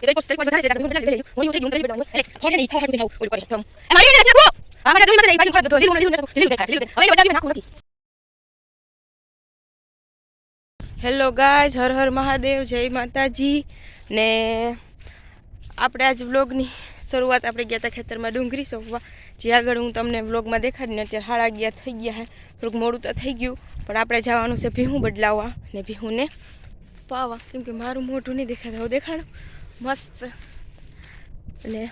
કે કોઈ સ્ટેક વધારે છે એટલે હું બદલાવી લઈ હું થઈ ગયું કરી બદલાવું એટલે ખોટે નહીં ખાવા ખાતું ઓલું કરે તો મારી એને નાખો આ મને જોઈ મત નહીં પાડી લીલું દેખાય હવે બદલાવી નાખું નથી. હેલો ગાઈસ, હર હર મહાદેવ, જય માતાજી. ને આપણે આજ વ્લોગની શરૂઆત આપણે ગયા હતા ખેતરમાં ડુંગળી સોંપવા, જે આગળ હું તમને વ્લોગમાં દેખાડીને અત્યારે 11:30 થઈ ગયા છે. થોડુંક મોડું તો થઈ ગયું, પણ આપણે જવાનું છે ભીહું બદલાવવા ને ભીહુંને પાવા, કેમ કે મારું મોઢું નહીં દેખાતા. હવે દેખાડો મસ્ત. અને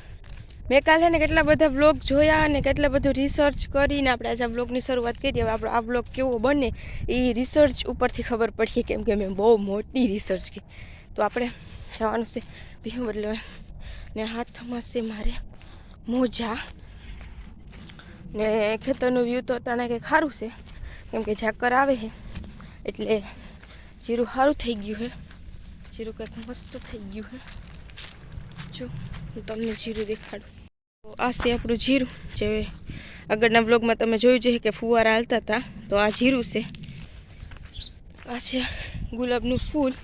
મેં કાલે ને કેટલા બધા વ્લોગ જોયા અને કેટલા બધું રિસર્ચ કરીને આપણે આજે વ્લોગની શરૂઆત કરી. હવે આપણો આ વ્લોગ કેવો બને એ રિસર્ચ ઉપરથી ખબર પડીએ, કેમ કે મેં બહુ મોટી રિસર્ચ કરી. તો આપણે જવાનું છે ભીહું બદલાવા ને હાથમાં છે મારે મોજા ને ખેતરનું વ્યૂ તો તને કંઈક સારું છે, કેમ કે ઝાકર આવે છે એટલે જીરું સારું થઈ ગયું છે. જીરું કંઈક મસ્ત થઈ ગયું છે. જો હું તમને જીરું દેખાડું. તો આ છે આપણું જીરું, જે આગળના વ્લોગમાં તમે જોયું છે કે ફુવારા હાલતા હતા. તો આ જીરું છે. આ છે ગુલાબનું ફૂલ.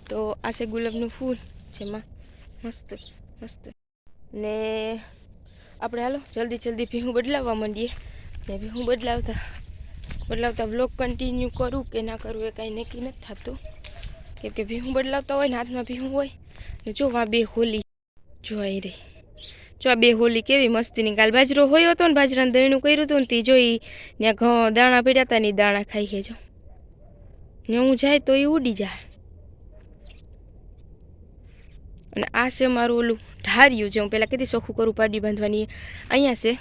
તો આ છે ગુલાબનું ફૂલ, જેમાં મસ્ત મસ્ત. ને આપણે હાલો જલ્દી ભીહું બદલાવવા માંડીએ. ને ભીહું બદલાવતા વ્લોગ કન્ટિન્યુ કરું કે ના કરું એ કાંઈ નક્કી નથી થતું, કેમ કે ભીહું બદલાવતા હોય ને હાથમાં ભીહું હોય ને. જો આ બે હોલી જોઈ રહી, જો આ બે હોલી કેવી મસ્તીની. કાલ બાજરો હોયો હતો ને, બાજરાનું દહીણું કર્યું હતું ને તે જોઈ ત્યાં ઘઉં દાણા પડ્યા હતા ને દાણા ખાઈ છે. જો ને હું જાય તો એ ઉડી જાય. અને આ છે મારું ઓલું ઢાર્યું, જે હું પહેલાં કીધી ચોખ્ખું કરું પાડી બાંધવાની. અહીંયા છે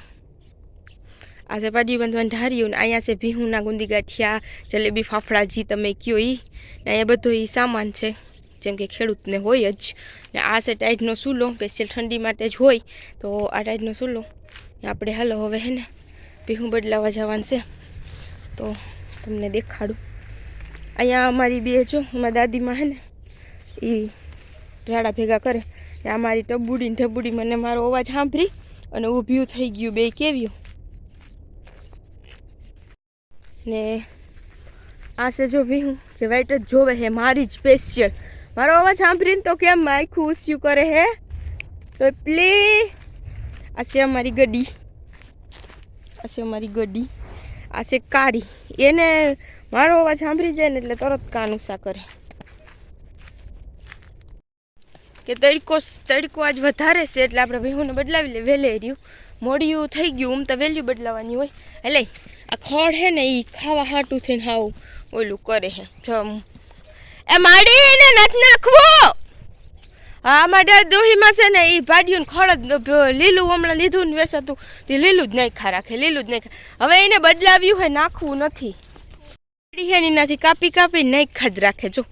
આ છે પાડી બાંધવાની ઢાર્યું. ને અહીંયા છે ભીહુંના ગુંદી ગાંઠિયા, જલેબી, ફાફડા, જી તમે કયો એ. ને અહીંયા બધો એ સામાન છે, જેમ કે ખેડૂતને હોય જ. ને આ છે ટાઈટનો ચૂલો, સ્પેશિયલ ઠંડી માટે જ હોય. તો આ ટાઈટનો ચૂલો આપણે હાલો હવે હે ને ભીહું બદલાવા જવાનું છે. તો તમને દેખાડું. અહીંયા અમારી બે જો અમારા દાદીમાં હે ને એ રાડા ભેગા કરે. ને આ મારી ટબુડી ને ઢબુડી મને મારો અવાજ સાંભળી અને ઊભ્યું થઈ ગયું બે કેવ્યું. ને આ છે જો ભીહું, જે વાઈટ જ જોવે હે મારી જ સ્પેશિયલ. મારો અવાજ સાંભળીને તો કેમ આખું ઉસ્યું કરે હે ટોપલી. આ છે અમારી ગડી, આ છે કારી. એને મારો અવાજ સાંભળી જાય ને એટલે તરત કાન ઉષા કરે કે તડકો આજ વધારે છે એટલે આપણે ભીહુંને બદલાવી લે. વહેલે રહ્યું મોડિયું થઈ ગયું, તો વહેલું બદલાવાની હોય. એટલે આ ખડ હે ને એ ખાવા હાટું થઈને હાવ ઓલું કરે હે. એ માડીને નથી નાખવો. હા અમારા દોહીમાં છે ને એ ભાડ્યું ખડ જ લીલું હમણાં લીધું ને વેસાતું તે લીલું જ નહીં ખા રાખે, લીલું જ નહીં ખા. હવે એને બદલાવ્યું હોય, નાખવું નથી. એનાથી કાપી નહીં ખાદ રાખે. જો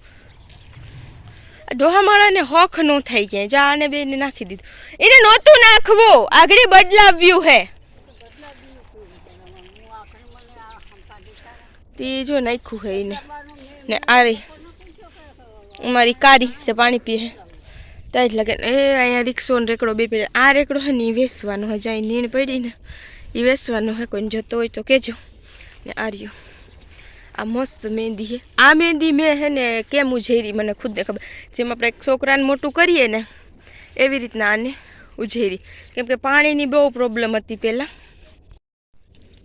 ડોહામાળાને હોખ ન થઈ ગયા. જા આને બેને નાખી દીધું. એને નહોતું નાખવું, આગળ બદલાવ્યું હે. તે જો નાખ્યું હે એને. ને આ રહી અમારી કારી જે પાણી પીએ ત્યાં જ લાગે. એ અહીંયા રિક્ષો ને રેકડો બે પડ્યા. આ રેકડો હે ને એ વેચવાનો હોય, જાય નીણ પડી ને એ વેચવાનો હોય. કોઈને જોતો હોય તો કહેજો. ને આ રહ્યું આ મસ્ત મહેંદી છે. આ મહેંદી મેં હે ને કેમ ઉઝેરી મને ખુદને ખબર. જેમ આપણે એક છોકરાને મોટું કરીએ ને એવી રીતના આને ઉઝેરી, કેમ કે પાણીની બહુ પ્રોબ્લેમ હતી પહેલાં.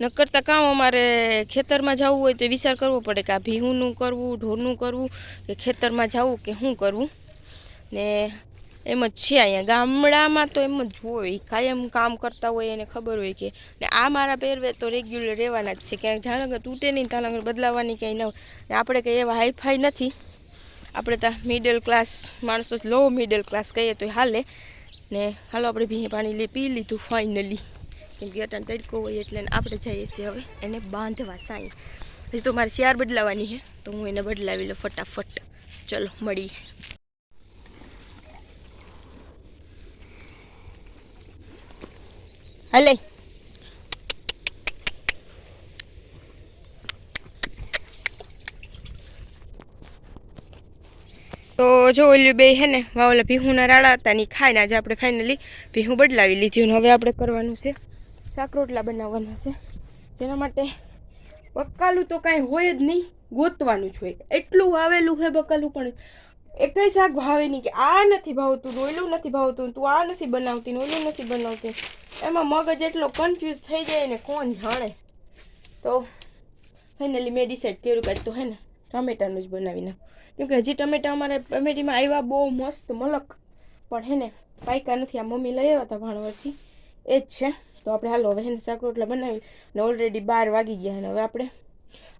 ન કરતાં કામ અમારે ખેતરમાં જવું હોય તો વિચાર કરવો પડે કે આ ભીહુંનું કરવું, ઢોરનું કરવું, કે ખેતરમાં જવું કે શું કરવું. ને એમ જ છે અહીંયા ગામડામાં તો એમ જ હોય, કાયમ કામ કરતા હોય એને ખબર હોય કે. ને આ મારા પહેરવે તો રેગ્યુલર રહેવાના જ છે, ક્યાંય જાણગર તૂટે નહીં, તાલંગર બદલાવાની ક્યાંય ન હોય. ને આપણે કંઈ એવા હાઈફાઈ નથી, આપણે ત્યાં મિડલ ક્લાસ માણસો, લો મિડલ ક્લાસ કહીએ તો હાલે. ને હાલો આપણે ભીહે પાણી પી લીધું ફાઇનલી, કેમ કે અટાણ તડકો હોય એટલે આપણે જઈએ છીએ હવે એને બાંધવા સાંઈ. હજી તો મારે શિયાર બદલાવાની છે, તો હું એને બદલાવી લઉં ફટાફટ. ચલો મળીએ. હલે તો જો ઓલું બે હે ને વાવલા ભીહુંના રાડા હતા ને ખાઈને આજે આપણે ફાઇનલી ભીહું બદલાવી લીધું. ને હવે આપણે કરવાનું છે શાક રોટલા બનાવવાના છે, જેના માટે બકાલું તો કાંઈ હોય જ નહીં, ગોતવાનું જ હોય. એટલું વાવેલું છે બકાલું, પણ એકય શાક ભાવે નહીં, કે આ નથી ભાવતું, ઓલું નથી ભાવતું, તું આ નથી બનાવતી, ઓલું નથી બનાવતી. એમાં મગજ એટલો કન્ફ્યુઝ થઈ જાય ને કોણ જાણે. તો ફાઇનલી મેં ડિસાઈડ કર્યું કે તો હે ને ટમેટાનું જ બનાવી નાખું, કેમકે હજી ટમેટા અમારે ટમેટીમાં આવ્યા બહુ મસ્ત મલક, પણ હે ને પાયકા નથી. આ મમ્મી લઈ આવ્યા હતા ભાણવરથી, એ જ છે. તો આપણે હાલો હવે હે ને શાક રોટલા બનાવી, ને ઓલરેડી 12 વાગી ગયા. અને હવે આપણે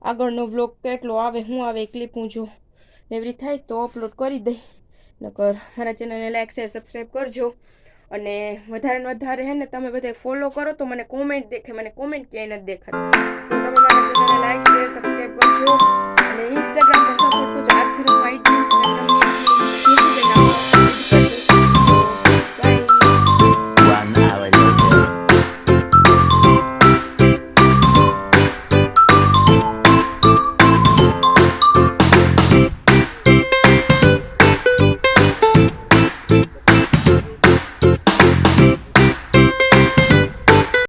આગળનો વ્લોગ કેટલો આવે શું આવે ક્લિપ હું જો એવરી થાય તો અપલોડ કરી દઈ. નકર મારા ચેનલને લાઈક શેર સબસ્ક્રાઈબ કરજો. અને વધારે ને વધારે હે ને તમે બધા ફોલો કરો તો મને કોમેન્ટ દેખે, મને કોમેન્ટ ક્યાંય નથી દેખાતી. તો તમે મારા ચેનલને લાઈક શેર સબસ્ક્રાઈબ કરજો અને ઇન્સ્ટાગ્રામ પર સપોર્ટ કરજો. આજ ખરે હું આઈડી